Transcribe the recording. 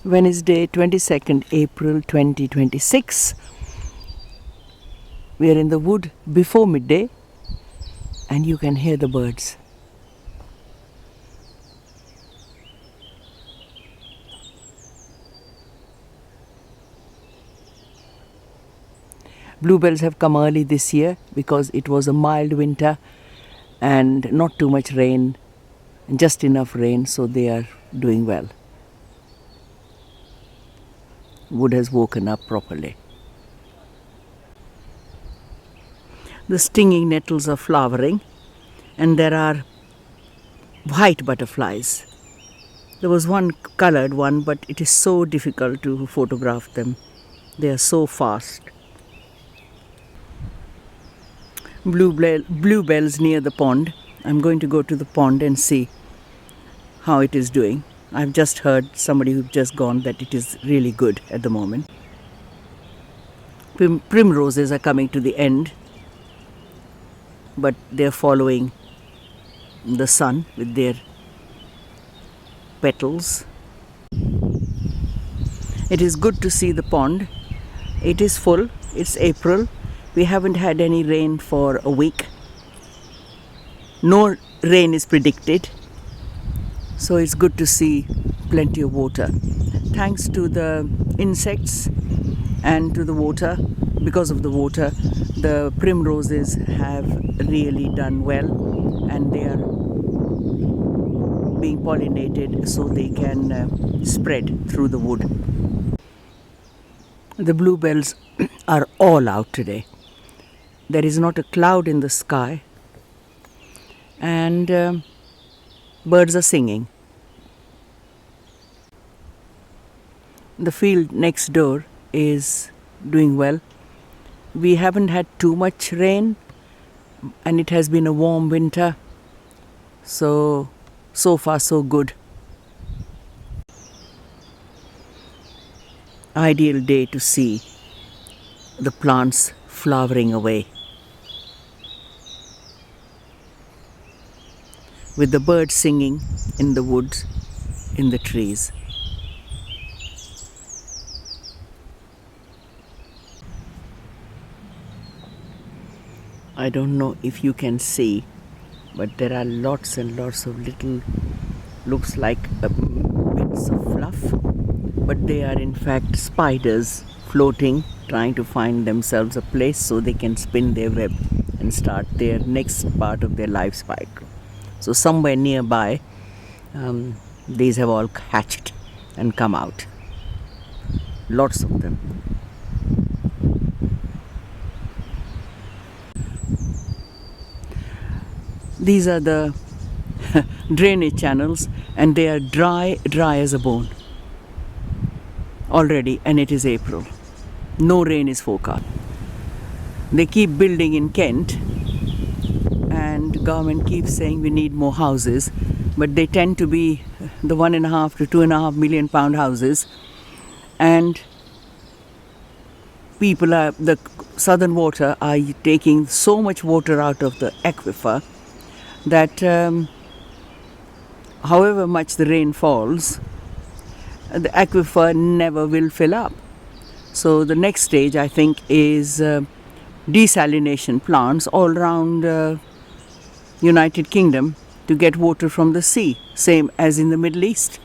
Wednesday, 22nd April 2026. We are in the wood before midday and you can hear the birds. Bluebells have come early this year because it was a mild winter and not too much rain, just enough rain, so they are doing well. Wood has woken up properly. The stinging nettles are flowering and there are white butterflies. There was one colored one, but it is so difficult to photograph them. They are so fast. Bluebells near the pond. I'm going to go to the pond and see how it is doing. I've just heard somebody who's just gone that it is really good at the moment. Primroses are coming to the end, but they're following the sun with their petals. It is good to see the pond. It is full. It's April. We haven't had any rain for a week. No rain is predicted. So it's good to see plenty of water. Thanks to the insects and to the water, because of the water, the primroses have really done well and they are being pollinated so they can spread through the wood. The bluebells are all out today. There is not a cloud in the sky and birds are singing. The field next door is doing well. We haven't had too much rain and it has been a warm winter. So far so good. Ideal day to see the plants flowering away. With the birds singing in the woods, in the trees. I don't know if you can see, but there are lots and lots of little, looks like bits of fluff, but they are in fact spiders floating, trying to find themselves a place so they can spin their web and start their next part of their life cycle. So somewhere nearby, these have all hatched and come out. Lots of them. These are the drainage channels and they are dry as a bone already, and it is April. No rain is forecast. They keep building in Kent and government keeps saying we need more houses, but they tend to be the £1.5 to £2.5 million houses, and the Southern Water are taking so much water out of the aquifer that however much the rain falls, the aquifer never will fill up. So the next stage, I think, is desalination plants all around United Kingdom to get water from the sea, same as in the Middle East.